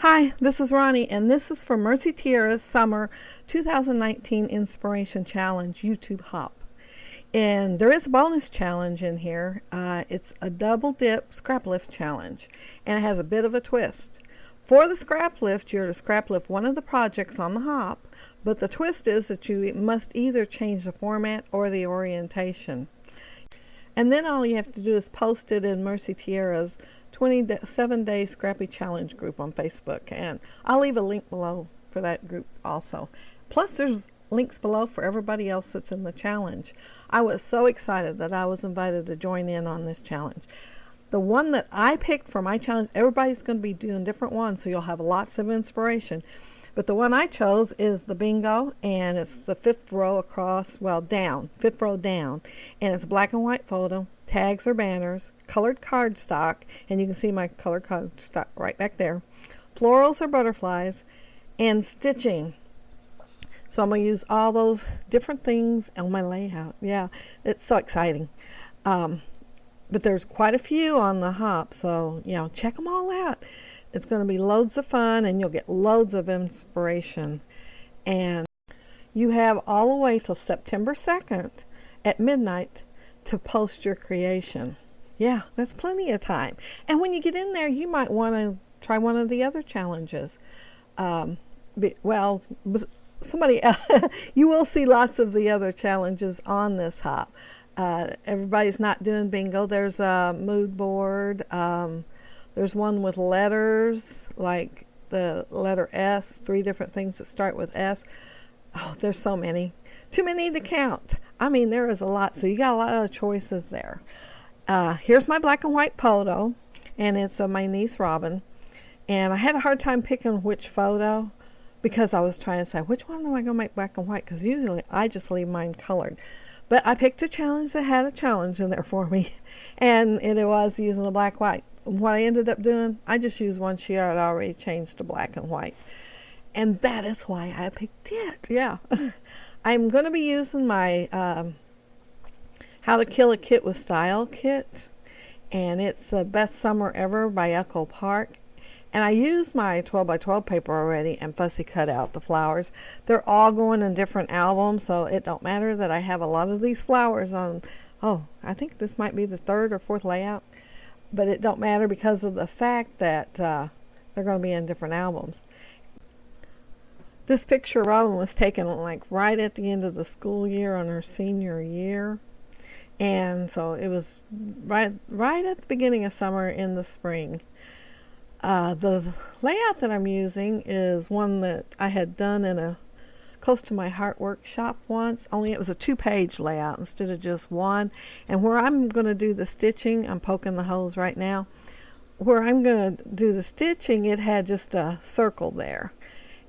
Hi, this is Ronnie, and this is for Mercy Tiara's Summer 2019 Inspiration Challenge YouTube Hop. And there is a bonus challenge in here. It's a double dip scrap lift challenge, and it has a bit of a twist. For the scrap lift, you're to scrap lift one of the projects on the hop, but the twist is that you must either change the format or the orientation. And then all you have to do is post it in Mercy Tiara's 27-day Scrappy Challenge group on Facebook, and I'll leave a link below for that group also. Plus there's links below for everybody else that's in the challenge. I was so excited that I was invited to join in on this challenge. The one that I picked for my challenge, everybody's going to be doing different ones, so you'll have lots of inspiration. But the one I chose is the bingo, and it's the fifth row across, well, down, fifth row down, and it's a black and white photo, tags or banners, colored cardstock, and you can see my colored cardstock right back there, florals or butterflies, and stitching. So I'm going to use all those different things on my layout. Yeah, it's so exciting. But there's quite a few on the hop, so, check them all out. It's going to be loads of fun, and you'll get loads of inspiration. And you have all the way till September 2nd at midnight to post your creation. Yeah, that's plenty of time. And when you get in there, you might want to try one of the other challenges. Somebody else, you will see lots of the other challenges on this hop. Everybody's not doing bingo. There's a mood board. There's one with letters, like the letter S, 3 different things that start with S. Oh, there's so many. Too many to count. I mean, there is a lot, so you got a lot of choices there. Here's my black and white photo, and it's of my niece Robin. And I had a hard time picking which photo because I was trying to say, which one am I going to make black and white? Because usually I just leave mine colored. But I picked a challenge that had a challenge in there for me, and it was using the black and white. What I ended up doing, I just used one she had already changed to black and white. And that is why I picked it. Yeah. I'm going to be using my How to Kill a Kit with Style kit. And it's the Best Summer Ever by Echo Park. And I used my 12 by 12 paper already and fussy cut out the flowers. They're all going in different albums, so it don't matter that I have a lot of these flowers on. Oh, I think this might be the 3rd or 4th layout. But it don't matter because of the fact that they're going to be in different albums. This picture of Robin was taken like right at the end of the school year on her senior year. And so it was right at the beginning of summer in the spring. The layout that I'm using is one that I had done in a close to my heart workshop once, only it was a 2-page layout instead of just one. And where I'm going to do the stitching, I'm poking the holes right now, where I'm going to do the stitching, it had just a circle there.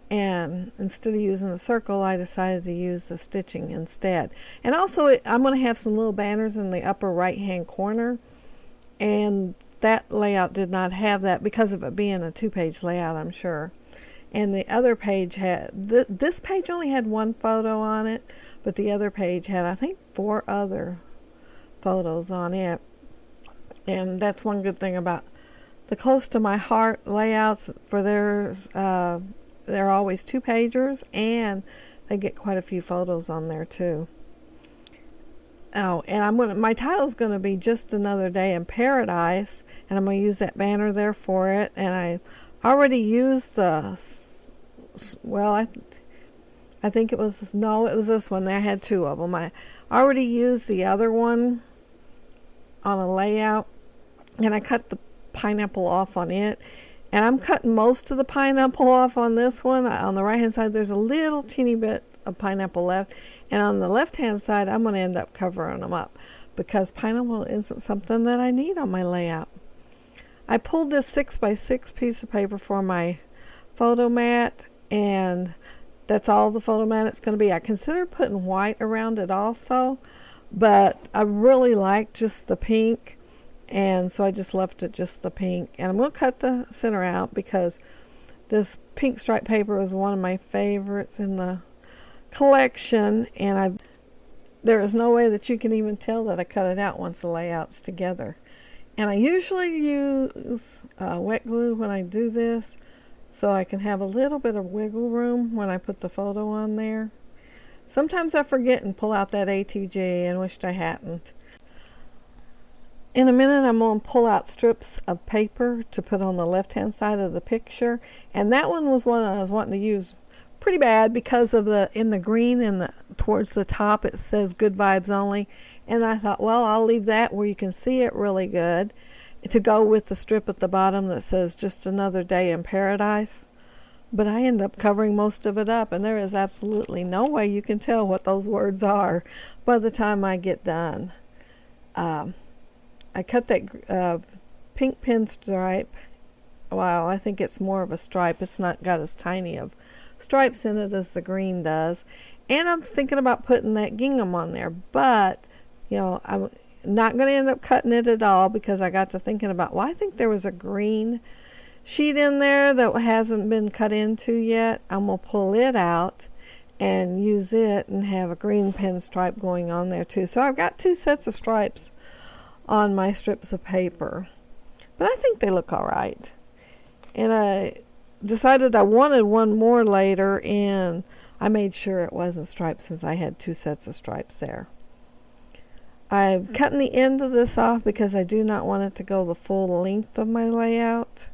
And instead of using the circle, I decided to use the stitching instead. And also I'm going to have some little banners in the upper right hand corner, and that layout did not have that because of it being a 2-page layout, I'm sure. And the other page had, this page only had 1 photo on it, but the other page had, I think, 4 other photos on it. And that's one good thing about the Close to My Heart layouts. For theirs, they're always 2-pagers, and they get quite a few photos on there too. Oh, and my title's going to be Just Another Day in Paradise, and I'm going to use that banner there for it. And I already used the, I think it was this one. I had 2 of them. I already used the other one on a layout, and I cut the pineapple off on it. And I'm cutting most of the pineapple off on this one. On the right hand side, there's a little teeny bit of pineapple left. And on the left hand side, I'm going to end up covering them up because pineapple isn't something that I need on my layout. I pulled this 6x6 piece of paper for my photo mat, and that's all the photo mat it's going to be. I considered putting white around it also, but I really like just the pink, and so I just left it just the pink. And I'm going to cut the center out because this pink stripe paper is one of my favorites in the collection, and there is no way that you can even tell that I cut it out once the layout's together. And I usually use wet glue when I do this, so I can have a little bit of wiggle room when I put the photo on there. Sometimes I forget and pull out that ATG and wished I hadn't. In a minute I'm going to pull out strips of paper to put on the left hand side of the picture, and that one was one I was wanting to use pretty bad because of in the green and towards the top it says good vibes only, and I thought, well, I'll leave that where you can see it really good to go with the strip at the bottom that says just another day in paradise. But I end up covering most of it up, and there is absolutely no way you can tell what those words are by the time I get done. I cut that pink pinstripe. Well, I think it's more of a stripe. It's not got as tiny of stripes in it as the green does. And I'm thinking about putting that gingham on there, but I'm not going to end up cutting it at all because I got to thinking about, well, I think there was a green sheet in there that hasn't been cut into yet. I'm going to pull it out and use it and have a green pinstripe going on there too. So I've got 2 sets of stripes on my strips of paper, but I think they look all right. And I decided I wanted one more later, and I made sure it wasn't striped since I had 2 sets of stripes there. I'm cutting the end of this off because I do not want it to go the full length of my layout.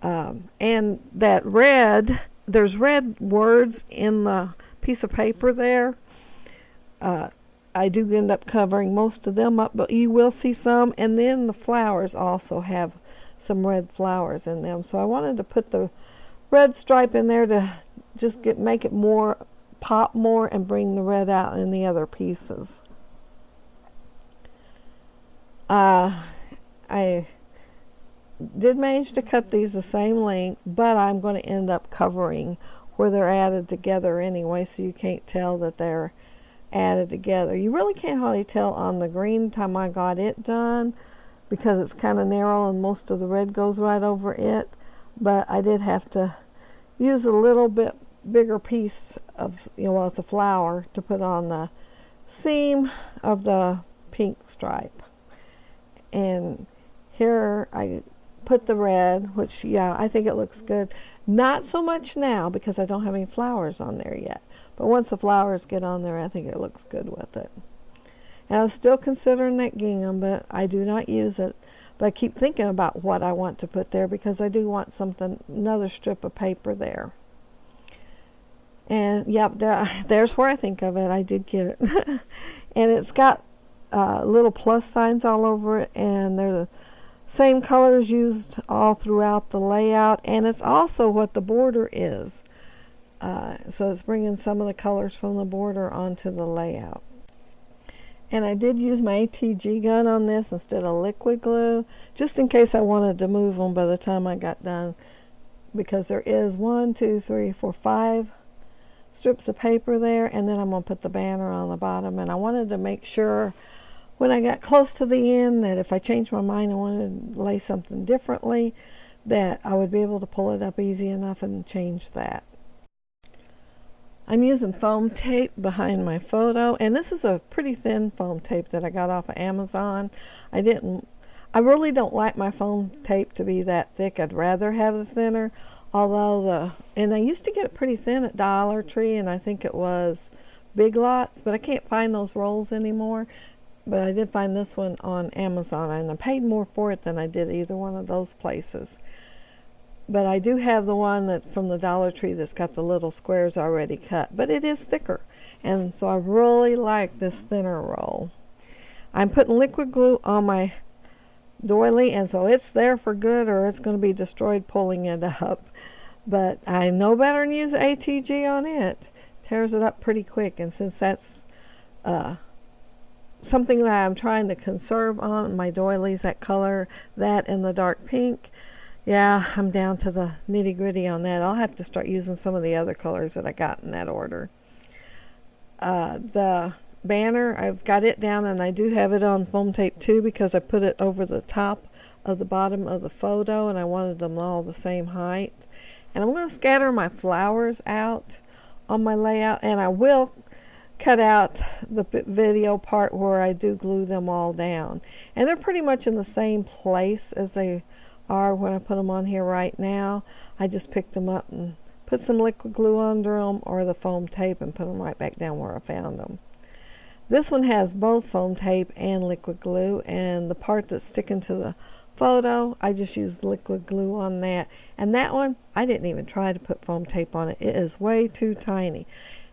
And that there's red words in the piece of paper there. I do end up covering most of them up, but you will see some. And then the flowers also have some red flowers in them. So I wanted to put the red stripe in there to just make it pop more and bring the red out in the other pieces. I did manage to cut these the same length, but I'm going to end up covering where they're added together anyway, so you can't tell that they're added together. You really can't hardly tell on the green time I got it done because it's kind of narrow and most of the red goes right over it, but I did have to use a little bit bigger piece of, it's a flower to put on the seam of the pink stripe. And here I put the red, which, I think it looks good. Not so much now because I don't have any flowers on there yet. But once the flowers get on there, I think it looks good with it. And I'm still considering that gingham, but I do not use it. But I keep thinking about what I want to put there because I do want another strip of paper there. And, there's where I think of it. I did get it. And it's got little plus signs all over it, and they're the same colors used all throughout the layout, and it's also what the border is. So it's bringing some of the colors from the border onto the layout. And I did use my ATG gun on this instead of liquid glue, just in case I wanted to move them by the time I got done, because there is 5 strips of paper there, and then I'm going to put the banner on the bottom. And I wanted to make sure when I got close to the end that if I changed my mind and wanted to lay something differently, that I would be able to pull it up easy enough and change that. I'm using foam tape behind my photo, and this is a pretty thin foam tape that I got off of Amazon. I really don't like my foam tape to be that thick. I'd rather have it thinner, and I used to get it pretty thin at Dollar Tree, and I think it was Big Lots, but I can't find those rolls anymore. But I did find this one on Amazon, and I paid more for it than I did either one of those places. But I do have the one from the Dollar Tree that's got the little squares already cut, but it is thicker, and so I really like this thinner roll. I'm putting liquid glue on my doily, and so it's there for good or it's going to be destroyed pulling it up. But I know better than use ATG on it. Tears it up pretty quick, and since that's something that I'm trying to conserve on my doilies, that color, that and the dark pink, I'm down to the nitty gritty on that. I'll have to start using some of the other colors that I got in that order. The banner, I've got it down, and I do have it on foam tape too because I put it over the top of the bottom of the photo, and I wanted them all the same height. And I'm going to scatter my flowers out on my layout, and I will cut out the video part where I do glue them all down. And they're pretty much in the same place as they or when I put them on here right now, I just picked them up and put some liquid glue under them or the foam tape and put them right back down where I found them. This one has both foam tape and liquid glue, and the part that's sticking to the photo, I just used liquid glue on that. And that one, I didn't even try to put foam tape on it. It is way too tiny.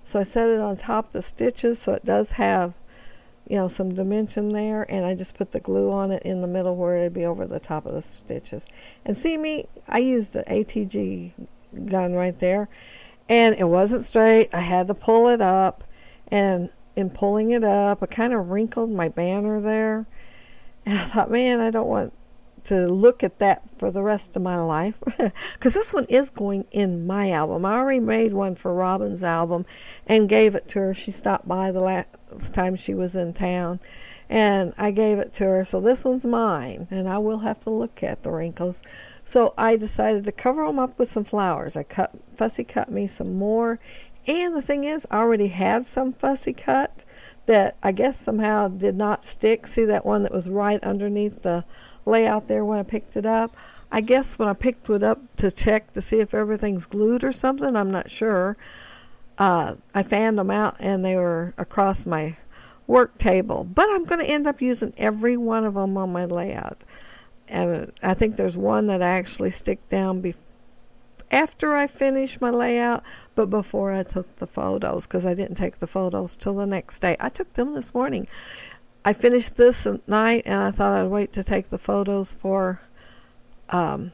So I set it on top of the stitches so it does have, some dimension there, and I just put the glue on it in the middle where it'd be over the top of the stitches. And see me, I used an ATG gun right there, and it wasn't straight. I had to pull it up, and in pulling it up, I kind of wrinkled my banner there, and I thought, man, I don't want to look at that for the rest of my life, because this one is going in my album. I already made one for Robin's album and gave it to her. She stopped by the last time she was in town, and I gave it to her. So this one's mine, and I will have to look at the wrinkles. So I decided to cover them up with some flowers. I fussy cut me some more, and the thing is, I already had some fussy cut that I guess somehow did not stick. See that one that was right underneath the layout there when I picked it up? I guess when I picked it up to check to see if everything's glued or something, I'm not sure. I fanned them out and they were across my work table. But I'm going to end up using every one of them on my layout. And I think there's one that I actually stick down after I finish my layout, but before I took the photos, because I didn't take the photos till the next day. I took them this morning. I finished this at night, and I thought I'd wait to take the photos for the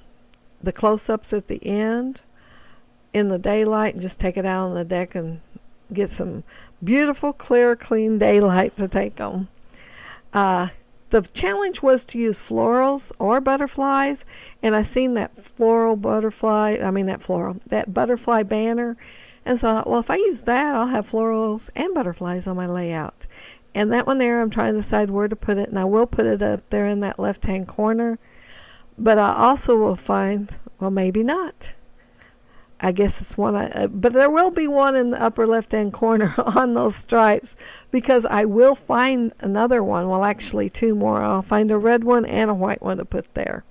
close-ups at the end in the daylight and just take it out on the deck and get some beautiful, clear, clean daylight to take them. The challenge was to use florals or butterflies, and I seen that that butterfly banner, and so I thought, well, if I use that, I'll have florals and butterflies on my layout. And that one there, I'm trying to decide where to put it, and I will put it up there in that left-hand corner. But I also will find, well, maybe not. I guess it's one, but there will be one in the upper left-hand corner on those stripes, because I will find another one. Well, actually two more. I'll find a red one and a white one to put there.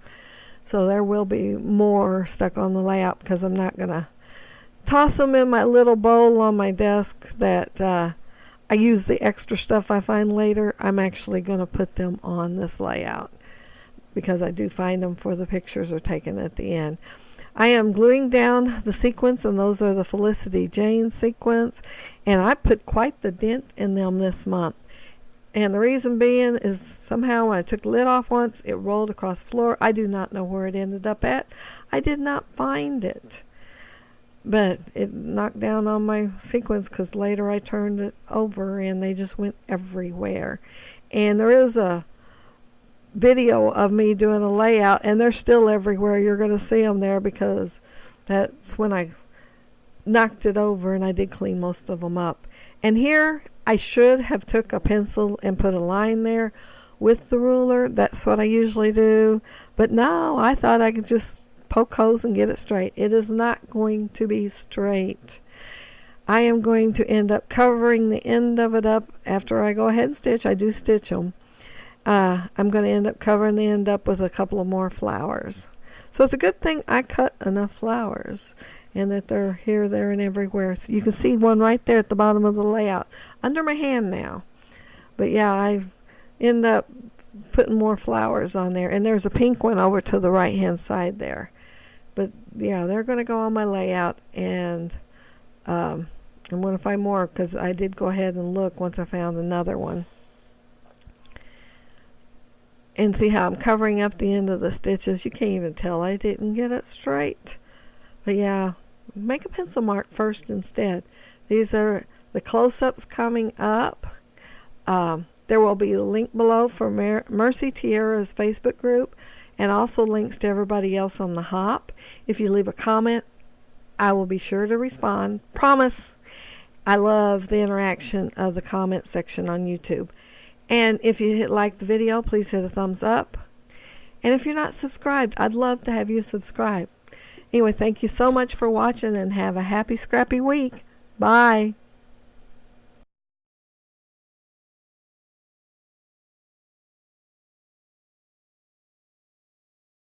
So there will be more stuck on the layout, because I'm not going to toss them in my little bowl on my desk that I use the extra stuff I find later. I'm actually going to put them on this layout, because I do find them for the pictures are taken at the end. I am gluing down the sequins, and those are the Felicity Jane sequins, and I put quite the dent in them this month. And the reason being is somehow when I took the lid off once, it rolled across the floor. I do not know where it ended up at. I did not find it. But it knocked down on my sequins, because later I turned it over and they just went everywhere. And there is a video of me doing a layout, and they're still everywhere. You're going to see them there, because that's when I knocked it over, and I did clean most of them up. And here I should have took a pencil and put a line there with the ruler. That's what I usually do. But no, I thought I could just poke holes and get it straight. It is not going to be straight. I am going to end up covering the end of it up after I go ahead and stitch. I do stitch them. I'm going to end up covering the end up with a couple of more flowers. So it's a good thing I cut enough flowers, and that they're here, there, and everywhere. So you can see one right there at the bottom of the layout under my hand now. But yeah, I end up putting more flowers on there, and there's a pink one over to the right hand side there. But yeah, they're going to go on my layout, and I'm going to find more, because I did go ahead and look once I found another one. And see how I'm covering up the end of the stitches. You can't even tell I didn't get it straight. But yeah, make a pencil mark first instead. These are the close-ups coming up. There will be a link below for Mercy Tiara's Facebook group, and also links to everybody else on the hop. If you leave a comment, I will be sure to respond. Promise. I love the interaction of the comment section on YouTube. And if you like the video, please hit a thumbs up. And if you're not subscribed, I'd love to have you subscribe. Anyway, thank you so much for watching, and have a happy, scrappy week. Bye.